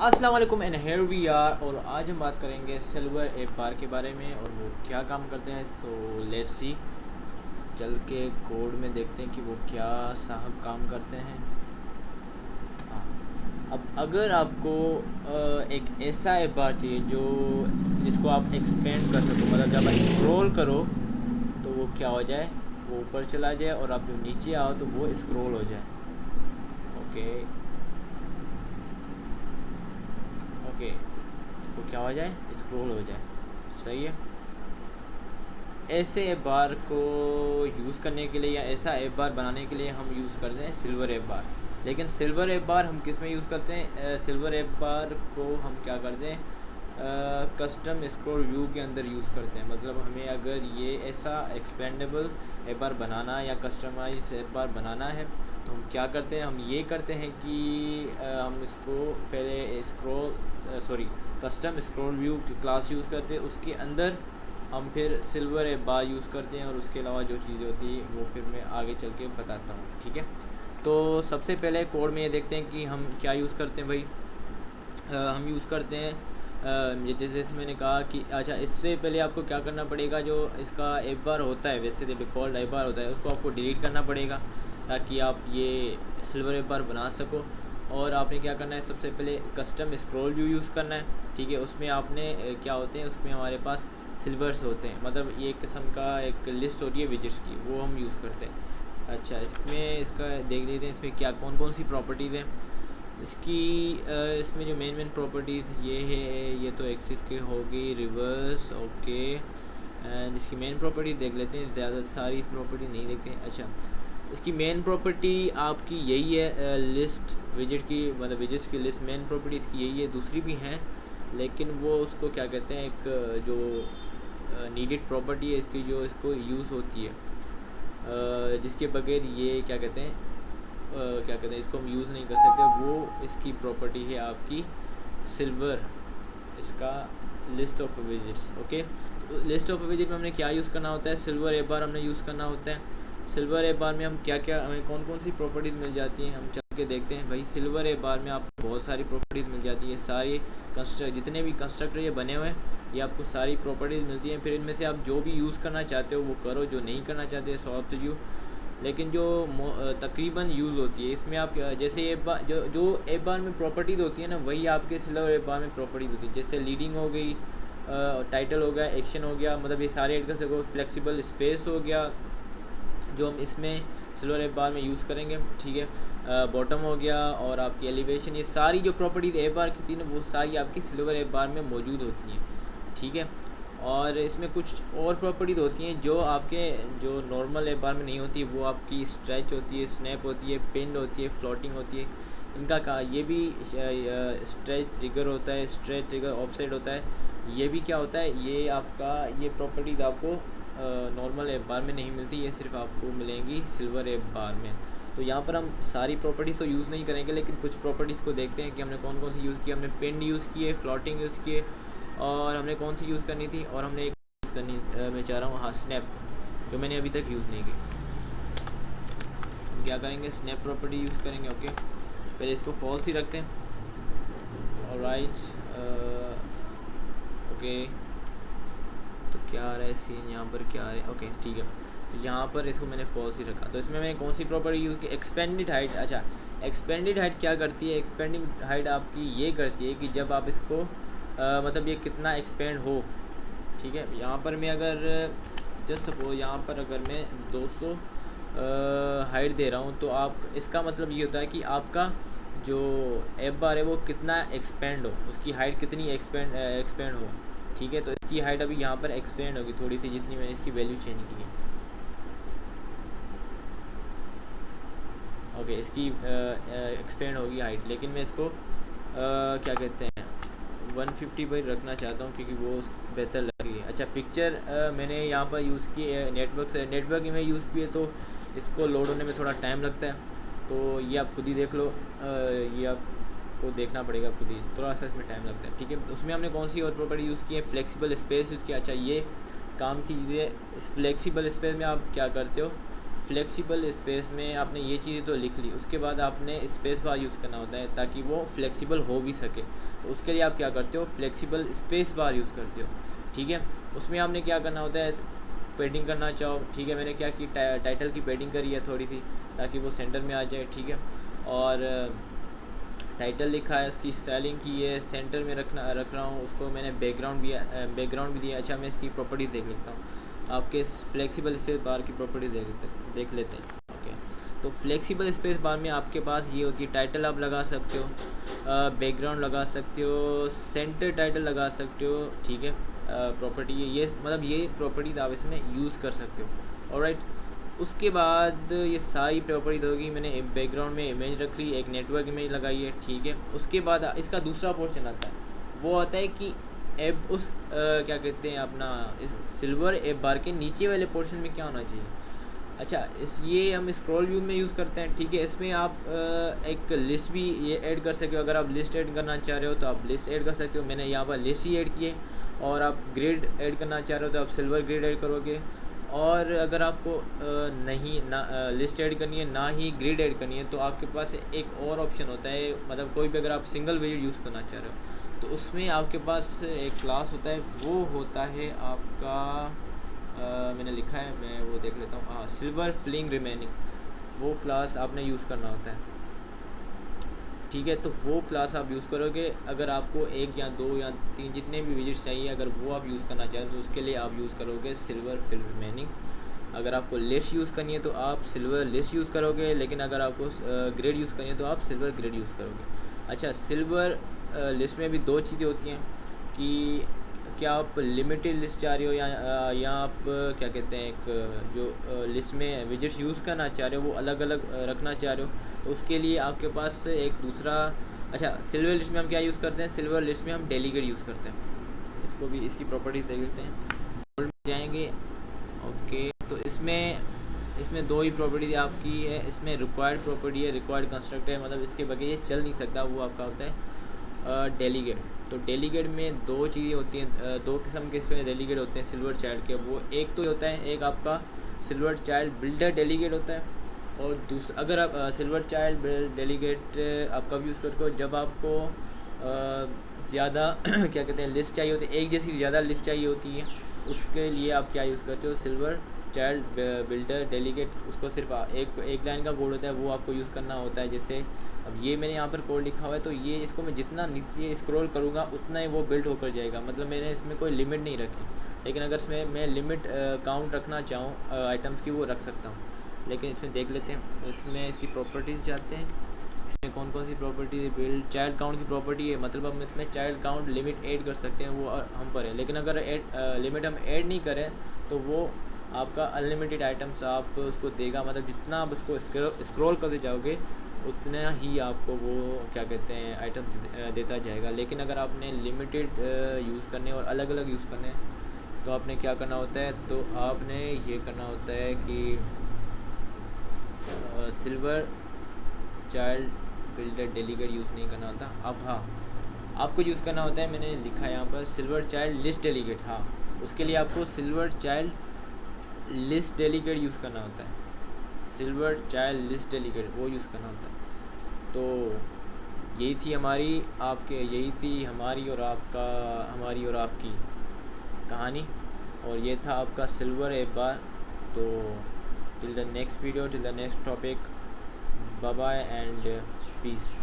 अस्सलाम वालेकुम and here we are. और आज हम बात करेंगे सिल्वर ऐप बार के बारे में और वो क्या काम करते हैं। तो लेट्स सी, चल के कोड में देखते हैं कि वो क्या साहब काम करते हैं। हाँ, अब अगर आपको एक ऐसा ऐप बार चाहिए जो जिसको आप एक्सपेंड कर सको, मतलब जब आप स्क्रॉल करो तो वो क्या हो जाए, वो ऊपर चला जाए, और आप जब नीचे आओ तो वो स्क्रॉल हो जाए। ओके ओके, वो क्या हो जाए, स्क्रॉल हो जाए। सही है। ऐसे ऐप बार को यूज़ करने के लिए या ऐसा ऐप बार बनाने के लिए हम यूज़ करते हैं सिल्वर ऐप बार। लेकिन सिल्वर ऐप बार हम किस में यूज़ करते हैं? सिल्वर ऐप बार को हम क्या करते हैं, कस्टम स्क्रॉल व्यू के अंदर यूज़ करते हैं। मतलब हमें अगर ये ऐसा एक्सपेंडेबल ऐप बार बनाना या कस्टमाइज ऐप बार बनाना है तो हम क्या करते हैं, हम ये करते हैं कि हम इसको पहले कस्टम स्क्रॉल व्यू की क्लास यूज़ करते हैं, उसके अंदर हम फिर सिल्वर ऐप बार यूज़ करते हैं, और उसके अलावा जो चीज़ें होती है वो फिर मैं आगे चल के बताता हूँ। ठीक है, तो सबसे पहले कोड में ये देखते हैं कि हम क्या यूज़ करते हैं भाई। हम यूज़ करते हैं जैसे मैंने कहा कि अच्छा, इससे पहले आपको क्या करना पड़ेगा, जो इसका ऐप बार होता है, वैसे तो डिफ़ॉल्ट ऐप बार होता है, उसको आपको डिलीट करना पड़ेगा ताकि आप ये सिल्वर ऐप बार बना सको। और आपने क्या करना है, सबसे पहले कस्टम स्क्रॉल व्यू यूज़ करना है। ठीक है, उसमें आपने क्या होते हैं, उसमें हमारे पास सिल्वर्स होते हैं, मतलब ये किस्म का एक लिस्ट होती है विजेट्स की, वो हम यूज़ करते हैं। अच्छा, इसमें इसका देख लेते हैं इसमें क्या कौन कौन सी प्रॉपर्टीज़ हैं इसकी। इसमें जो मेन प्रॉपर्टीज़ ये है, ये तो एक्सिस के होगी, रिवर्स। ओके, एंड इसकी मेन प्रॉपर्टी देख लेते हैं, ज़्यादा सारी प्रॉपर्टी नहीं देखते हैं। अच्छा, इसकी मेन प्रॉपर्टी आपकी यही है, लिस्ट विजेट की, मतलब विजेट्स की लिस्ट मेन प्रॉपर्टी इसकी यही है। दूसरी भी हैं लेकिन वो उसको क्या कहते हैं, एक जो नीडेड प्रॉपर्टी है इसकी, जो इसको यूज़ होती है, जिसके बगैर ये क्या कहते हैं, इसको हम यूज़ नहीं कर सकते, वो इसकी प्रॉपर्टी है आपकी सिल्वर, इसका लिस्ट ऑफ विजिट्स। ओके, तो लिस्ट ऑफ विजिट में हमने क्या यूज़ करना होता है, सिल्वर ऐप बार हमने यूज़ करना होता है। सिल्वर ऐप बार में हम क्या क्या, हमें कौन कौन सी प्रॉपर्टीज़ मिल जाती हैं, हम चल के देखते हैं भाई। सिल्वर ऐप बार में आपको बहुत सारी प्रॉपर्टीज़ मिल जाती है, सारे जितने भी कंस्ट्रक्टर ये बने हुए हैं ये आपको सारी प्रॉपर्टीज़ मिलती हैं। फिर इनमें से आप जो भी यूज़ करना चाहते हो वो करो, जो नहीं करना चाहते सो अप टू यू। लेकिन जो तकरीबन यूज़ होती है इसमें, आप जैसे ऐप बार जो ऐप बार में प्रॉपर्टीज़ होती है ना, वही आपके सिल्वर ऐप बार में प्रॉपर्टीज़ होती है। जैसे लीडिंग हो गई, टाइटल हो गया, एक्शन हो गया, मतलब ये सारे ऐड कर सको, फ्लेक्सिबल स्पेस हो गया जो हम इसमें सिल्वर ऐप बार में यूज़ करेंगे। ठीक है, बॉटम हो गया, और आपकी एलिवेशन, ये सारी जो प्रॉपर्टीज़ ऐप बार की थी ना, वो सारी आपकी सिल्वर ऐप बार में मौजूद होती हैं। ठीक है, और इसमें कुछ और प्रॉपर्टीज़ होती हैं जो आपके जो नॉर्मल ऐप बार में नहीं होती। वो आपकी स्ट्रेच होती है, स्नैप होती है, पिन होती है, फ्लोटिंग होती है। इनका का ये भी स्ट्रेच ट्रिगर होता है, स्ट्रेच ट्रिगर ऑफसेट होता है। ये भी क्या होता है, ये आपका ये प्रॉपर्टीज़ आपको नॉर्मल ऐप बार में नहीं मिलती, ये सिर्फ आपको मिलेंगी सिल्वर ऐप बार में। तो यहाँ पर हम सारी प्रॉपर्टीज़ तो यूज़ नहीं करेंगे, लेकिन कुछ प्रॉपर्टीज़ को देखते हैं कि हमने कौन कौन सी यूज़ की। हमने पिन यूज़ किए, फ्लोटिंग यूज़ किए, और हमने कौन सी यूज़ करनी थी, और हमने एक यूज़ करनी मैं चाह रहा हूँ, हाँ, स्नैप, जो मैंने अभी तक यूज़ नहीं की। हम क्या करेंगे, स्नैप प्रॉपर्टी यूज़ करेंगे। ओके, पहले इसको फॉल्स ही रखते हैं। ऑलराइट, ओके, तो क्या आ रहा है सीन यहाँ पर, क्या आ रहा है। ओके, ठीक है, तो यहाँ पर इसको मैंने फॉल्स ही रखा। तो इसमें मैं कौन सी प्रॉपर्टी यूज़ की, एक्सपेंडेड हाइट। अच्छा, एक्सपेंडेड हाइट क्या करती है, एक्सपेंडिंग हाइट आपकी ये करती है कि जब आप इसको मतलब ये कितना एक्सपेंड हो। ठीक है, यहाँ पर मैं अगर जस्ट सपोज यहाँ पर अगर मैं 200 हाइट दे रहा हूँ, तो आप इसका मतलब ये होता है कि आपका जो एफ बार है वो कितना एक्सपेंड हो, उसकी हाइट कितनी एक्सपेंड हो। ठीक है, तो इसकी हाइट अभी यहाँ पर एक्सपेंड होगी थोड़ी सी, जितनी मैंने इसकी वैल्यू चेंज की है। ओके, इसकी एक्सपेंड होगी हाइट, लेकिन मैं इसको क्या कहते हैं 150 पर रखना चाहता हूँ क्योंकि वो बेहतर लग रही है। अच्छा, पिक्चर मैंने यहाँ पर यूज़ की है नेटवर्क से, नेटवर्क में यूज़ की है, तो इसको लोड होने में थोड़ा टाइम लगता है। तो ये आप खुद ही देख लो, ये आपको देखना पड़ेगा खुद ही, थोड़ा सा इसमें टाइम लगता है। ठीक है, उसमें हमने कौन सी और प्रॉपर्टी यूज़ की है, फ्लेक्सिबल स्पेस यूज़ किया। अच्छा, ये काम कीजिए, फ्लेक्सिबल स्पेस में आप क्या करते हो, फ्लेक्सिबल स्पेस में आपने ये चीज़ें तो लिख ली, उसके बाद आपने स्पेस बार यूज़ करना होता है ताकि वो फ्लेक्सिबल हो भी सके। तो उसके लिए आप क्या करते हो, फ्लेक्सिबल स्पेस बार यूज़ करते हो, ठीक है। उसमें आपने क्या करना होता है, पेडिंग करना चाहो, ठीक है। मैंने क्या की, टाइटल की पेडिंग करी है थोड़ी सी ताकि वो सेंटर में आ जाए, ठीक है। और टाइटल लिखा है, उसकी स्टाइलिंग की है, सेंटर में रख रहा हूँ उसको, मैंने बैकग्राउंड भी दिया। अच्छा, मैं इसकी प्रॉपर्टीज़ देख लेता हूँ, आपके फ्लेक्सिबल स्पेस बार की प्रॉपर्टी देख लेते हैं। ओके, तो फ्लेक्सिबल स्पेस बार में आपके पास ये होती है, टाइटल आप लगा सकते हो, बैकग्राउंड लगा सकते हो, सेंटर टाइटल लगा सकते हो, ठीक है। प्रॉपर्टी ये मतलब ये प्रॉपर्टीज आप इसमें यूज़ कर सकते हो, ऑलराइट। उसके बाद ये सारी प्रॉपर्टीज होगी, मैंने बैकग्राउंड में इमेज रख ली, एक नेटवर्क इमेज लगाई है, ठीक है। उसके बाद इसका दूसरा पोर्शन आता है, वो आता है कि एब उस क्या कहते हैं अपना, इस सिल्वर एब बार के नीचे वाले पोर्शन में क्या होना चाहिए। अच्छा, ये हम स्क्रॉल व्यू में यूज़ करते हैं, ठीक है। इसमें आप एक लिस्ट भी ये ऐड कर सकते हो, अगर आप लिस्ट ऐड करना चाह रहे हो तो आप लिस्ट ऐड कर सकते हो। मैंने यहाँ पर लिस्ट ही ऐड की है। और आप ग्रेड ऐड करना चाह रहे हो तो आप सिल्वर ग्रेड ऐड करोगे। और अगर आपको नहीं ना लिस्ट ऐड करनी है ना ही ग्रेड ऐड करनी है, तो आपके पास एक और ऑप्शन होता है, मतलब कोई भी अगर आप सिंगल विजिट यूज़ करना चाह रहे हो तो उसमें आपके पास एक क्लास होता है, वो होता है आपका मैंने लिखा है, मैं वो देख लेता हूँ। हाँ, सिल्वर फ्लिंग रिमेनिंग, वो क्लास आपने यूज़ करना होता है, ठीक है। तो वो क्लास आप यूज़ करोगे अगर आपको 1 या 2 या 3 जितने भी विजिट्स चाहिए, अगर वो आप यूज़ करना चाहें तो उसके लिए आप यूज़ करोगे सिल्वर फिल रिमेनिंग। अगर आपको लिस्ट यूज़ करनी है तो आप सिल्वर लिस्ट यूज़ करोगे, लेकिन अगर आपको ग्रेड यूज़ करनी है तो आप सिल्वर ग्रेड यूज़ करोगे। अच्छा, सिल्वर लिस्ट में भी 2 चीज़ें होती हैं कि क्या आप लिमिटेड लिस्ट चाह रहे हो या आप क्या कहते हैं, एक जो लिस्ट में विजिट्स यूज़ करना चाह रहे हो वो अलग अलग रखना चाह रहे हो, तो उसके लिए आपके पास एक दूसरा। अच्छा, सिल्वर लिस्ट में हम क्या यूज़ करते हैं, सिल्वर लिस्ट में हम डेलीगेट यूज़ करते हैं। इसको भी, इसकी प्रॉपर्टीज देख लेते हैं, गोल्ड में जाएंगे। ओके, तो इसमें 2 ही प्रॉपर्टी आपकी है। इसमें रिक्वायर्ड प्रॉपर्टी है, रिक्वायर्ड कंस्ट्रक्टर है, मतलब इसके बगैर ये चल नहीं सकता, वो आपका होता है डेलीगेट। तो डेलीगेट में 2 चीज़ें होती हैं, 2 किस्म के इसमें डेलीगेट होते हैं सिल्वर चाइल्ड के। वो एक तो होता है, एक आपका सिल्वर चाइल्ड बिल्डर डेलीगेट होता है, और दूसरा अगर आप सिल्वर चाइल्ड डेलीगेट आप कब यूज़ करते हो, जब आपको ज़्यादा क्या कहते हैं लिस्ट चाहिए होती है, एक जैसी ज़्यादा लिस्ट चाहिए होती है, उसके लिए आप क्या यूज़ करते हो, सिल्वर चाइल्ड बिल्डर डेलीगेट। उसको सिर्फ एक लाइन का कोड होता है, वो आपको यूज़ करना होता है। जैसे अब ये मैंने यहाँ पर कोड लिखा हुआ है, तो ये इसको मैं जितना नीचे स्क्रॉल करूँगा उतना ही वो बिल्ड होकर जाएगा, मतलब मैंने इसमें कोई लिमिट नहीं रखी। लेकिन अगर इसमें मैं लिमिट काउंट रखना चाहूँ आइटम्स की, वो रख सकता हूँ। लेकिन इसमें देख लेते हैं, इसमें इसकी प्रॉपर्टीज़ जाते हैं, इसमें कौन कौन सी प्रॉपर्टी, बिल्ड चाइल्ड काउंट की प्रॉपर्टी है, मतलब हम इसमें चाइल्ड काउंट लिमिट ऐड कर सकते हैं, वो हम पर है। लेकिन अगर लिमिट हम ऐड नहीं करें तो वो आपका अनलिमिटेड आइटम्स आप उसको देगा, मतलब जितना आप उसको स्क्रॉल करते जाओगे उतना ही आपको वो क्या कहते हैं आइटम्स देता जाएगा। लेकिन अगर आपने लिमिटेड यूज़ करने और अलग अलग यूज़ करने, तो आपने क्या करना होता है, तो आपने ये करना होता है कि silver child builder delegate use नहीं करना होता। अब हाँ, आपको यूज़ करना होता है, मैंने लिखा है यहाँ पर सिल्वर चाइल्ड लिस्ट डेलीगेट। हाँ, उसके लिए आपको silver child list delegate use करना होता है, सिल्वर चाइल्ड लिस्ट डेलीगेट वो यूज़ करना होता है। तो यही थी हमारी और आपकी कहानी, और ये था आपका सिल्वर एब बार। तो till the next video, till the next topic, bye bye and piece.